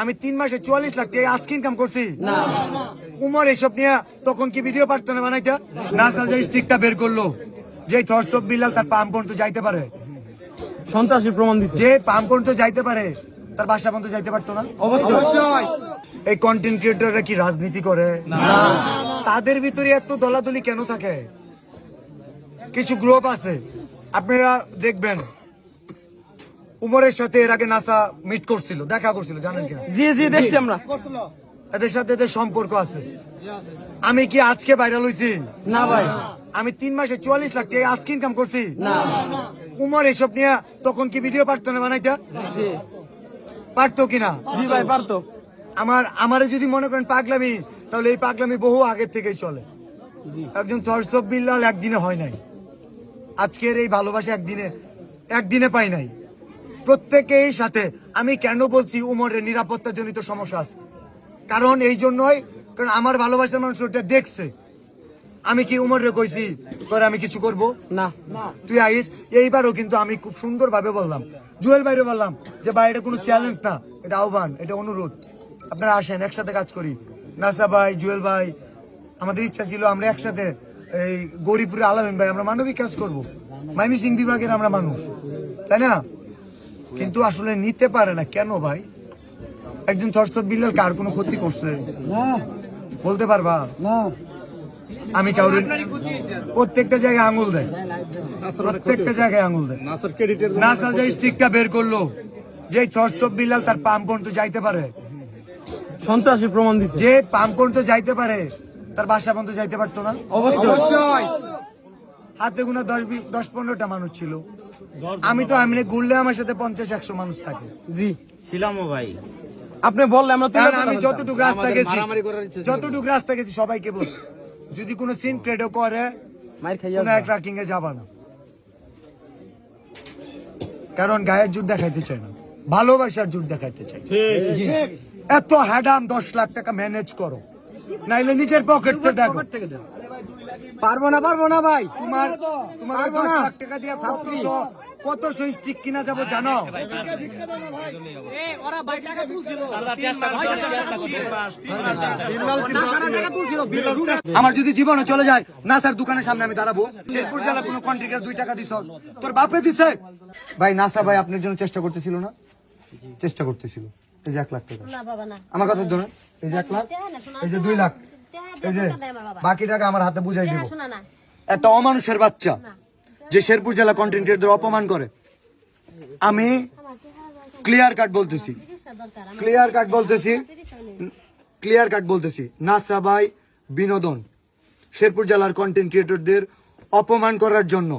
আমি 3 মাসে 44 লাখ টাকা আজকে ইনকাম করছি না। উমর এসব নিয়ে তখন কি ভিডিও পারতো না বানাইতে? নাসা যে স্টিকটা বের করলো, যে থর্স অফ বিল্লাল তার পাম্প পর্যন্ত যাইতে পারে, সন্ত্রাসী প্রমাণ দিচ্ছে। যে পাম্প পর্যন্ত যাইতে পারে তার বাসা পর্যন্ত যাইতে পারতো না? অবশ্যই। এই কন্টেন্ট ক্রিয়েটররা কি রাজনীতি করে? তাদের ভিতরে এত দলাদলি কেন থাকে? কিছু গ্রুপ আছে, আপনারা দেখবেন উমরের সাথে এর আগে নাসা মিট করছিল, দেখা করছিল, জানেন কিনা? জি জি দেখছি আমরা। এদের সাথে এদের সম্পর্ক আছে। আমি কি আজকে ভাইরাল হইছি? না ভাই। আমি 3 মাসে 44 লাখ টাকা আজকে ইনকাম করছি না। উমর এসব নিয়ে তখন কি ভিডিও পারতো না বানাইতে? জি পারতো কিনা? জি ভাই পারতো। আমারে যদি মনে করেন পাগলামি, তাহলে এই পাগলামি বহু আগের থেকেই চলে। একজন থর্স অফ বিল্লাল একদিনে হয় নাই, আজকের এই ভালোবাসা একদিনে পাই নাই। প্রত্যেকের সাথে আমি কেন বলছি উমরের নিরাপত্তা জনিত সমস্যা আছে, কারণ এই জন্যই, কারণ আমার ভালোবাসার মানুষ ওটা দেখছে। আমি কি উমরে কইছি করে আমি কিছু করব না? তুই আইস। এইবারও কিন্তু আমি খুব সুন্দর ভাবে বললাম, জুয়েল ভাইরে বললাম যে ভাই এটা কোনো চ্যালেঞ্জ না, এটা আহ্বান, এটা অনুরোধ, আপনারা আসেন একসাথে কাজ করি। নাসা ভাই, জুয়েল ভাই, আমাদের ইচ্ছা ছিল আমরা একসাথে এই গরিপুরে আলামিন ভাই, আমরা মানবিক কাজ করব। মাইমি সিং বিভাগের আমরা মানুষ, তাই না? কিন্তু আসলে নিতে পারে না কেন ভাই? একজন থর্স অফ বিল্লাল কার কোনো ক্ষতি করছে বলতে পারবা? আমি কাউরে প্রত্যেকটা জায়গায় আঙুল দেয়, প্রত্যেকটা জায়গায় আঙুল দেয়। নাসার যে স্টিকটা বের করলো, যে থর্স অফ বিল্লাল তার পাম্প পর্যন্ত যাইতে পারে, সন্ত্রাসী প্রমাণ দিচ্ছে। যে পাম্প পর্যন্ত যাইতে পারে তার বাসা পর্যন্ত যাইতে পারতো না? অবশ্যই। হাতে গোনা 10-15টা মানুষ ছিল। আমি তো এমনি ঘুরলে আমার সাথে 50-100 মানুষ থাকে। জি ছিলামও ভাই। আপনি বললে আমরা তো কারণ আমি যতটুকু রাস্তা গেছি সবাইকে বলছি, যদি কোনো সিন ক্রেডও করে মাইর খাইয়া কোনো এক ট্রাকিং এ যাবা না, কারণ গায়ের জোর দেখাইতে চাই না, ভালোবাসার জোর দেখাইতে চাই। এত হ্যাডাম 10 লাখ টাকা ম্যানেজ করো, নাইলে নিজের পকেট থেকে দেখো। পারবো না ভাই। তোমার 10 লাখ টাকা দিয়ে কত স্টিক কিনা যাবো জানো? আমার যদি জীবনে চলে যায়, নাসার দোকানের সামনে আমি দাঁড়াবো, শেরপুর জেলা কোনো কন্ট্রাক্টর 2 টাকা দিছ, তোর বাপে দিছে? ভাই নাসা ভাই আপনার জন্য চেষ্টা করতেছিল না? চেষ্টা করতেছিল। এই যে 1 লাখ টাকা আমার কথা ধরেন, এই যে 1 লাখ, এই যে 2 লাখ, এই যে বাকি টাকা আমার হাতে বুঝাই দিব। একটা অমানুষের বাচ্চা যে শেরপুর জেলা কন্ট্রাক্টরদের অপমান করে, আমি ক্লিয়ার কাট বলতেছি, নাসা ভাই বিনোদন শেরপুর জেলার কন্টেন্ট ক্রিয়েটরদের অপমান করার জন্য,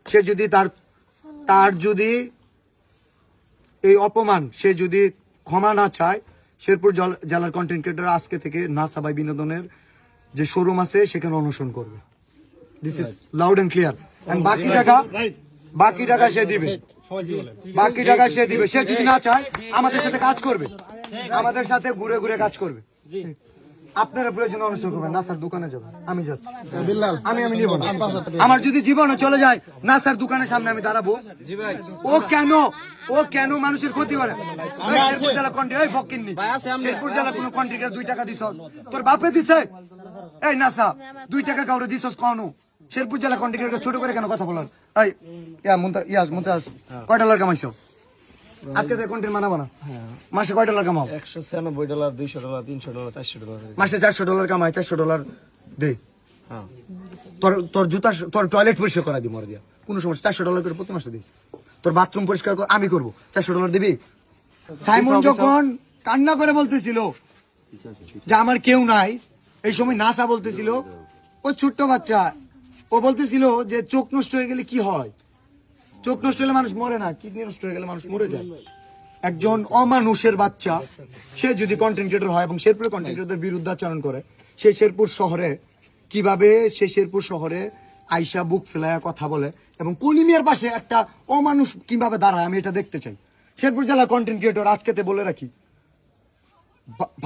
সে যদি তার যদি এই অপমান সে যদি ক্ষমা না চায়, শেরপুর জেলার কন্টেন্ট ক্রিয়েটর আজকে থেকে নাসা ভাই বিনোদনের যে শোরুম আছে সেখানে অনশন করবে। This is loud and clear. বাকি টাকা সে দিবে, সে যদি না চায় আমাদের সাথে কাজ করবে, আমাদের সাথে ঘুরে ঘুরে কাজ করবে। আপনারা প্রয়োজন অনুসরণ করবেন, নাসার দোকানে যাবেন, আমি যাচ্ছি, আমি নিব না। আমার যদি জীবনে চলে যায়, নাসার দোকানের সামনে আমি দাঁড়াবো। ও কেন মানুষের ক্ষতি করে? শেরপুর জেলা শেরপুর জেলা কোনো কন্ট্রাক্টর 2 টাকা দিছ, তোর বাপে দিছে? এই নাসা 2 টাকা কাউরে দিছস কখনো? শেরপুর জেলা কন্ট্রাক্টরকে ছোট করে কেন কথা বলার? মুমতাজ কয় ডলার কামাইছো আজকে? কন্টেন্ট বানাবো না, মাসে কয় ডলার কামাও? $196, $200, $300, $400। মাসে $400 কামাই, $400 দে। তোর জুতা, তোর টয়লেট পরিষ্কার করা দিব দিয়া কোনো সমস্যা, $400 করে প্রতি মাসে দিস। তোর বাথরুম পরিষ্কার আমি করবো, $400 দিবি? সাইমন যখন কান্না করে বলতেছিল যে আমার কেউ নাই, এই সময় নাসা বলতেছিল, ও ছোট্ট বাচ্চা, ও বলতেছিল যে চোখ নষ্ট হয়ে গেলে কি হয়? চোখ নষ্ট হলে মানুষ মরে না, কিডনি নষ্ট হয়ে গেলে মানুষ মরে যায়। একজন অমানুষের বাচ্চা সে যদি কন্টেন্ট ক্রিয়েটর হয় এবং শেরপুর কন্টেন্ট ক্রিয়েটরদের বিরুদ্ধে আচরণ করে, সে শেরপুর শহরে আইসা বুক ফেলায়া কথা বলে এবং কলিমিয়ার পাশে একটা অমানুষ কিভাবে দাঁড়ায়, আমি এটা দেখতে চাই। শেরপুর জেলার কন্টেন্ট ক্রিয়েটর আজকেতে বলে রাখি,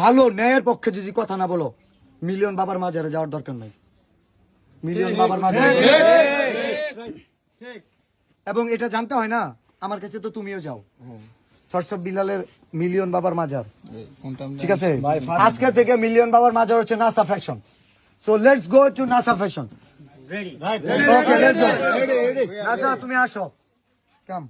ভালো ন্যায়ের পক্ষে যদি কথা না বলো, মিলিয়ন বাবার মাজারে যাওয়ার দরকার নাই। মিলিয়ন বাবার মাজারে, এবং এটা জানতে হয় না, আমার কাছে তো তুমিও যাও, থরসব বিলালের মিলিয়ন বাবার মাজার, ঠিক আছে? আজকে থেকে মিলিয়ন বাবার মাজার হচ্ছে NASA fashion. So let's go to NASA fashion. Okay, let's go. NASA তুমি আসো, কাম।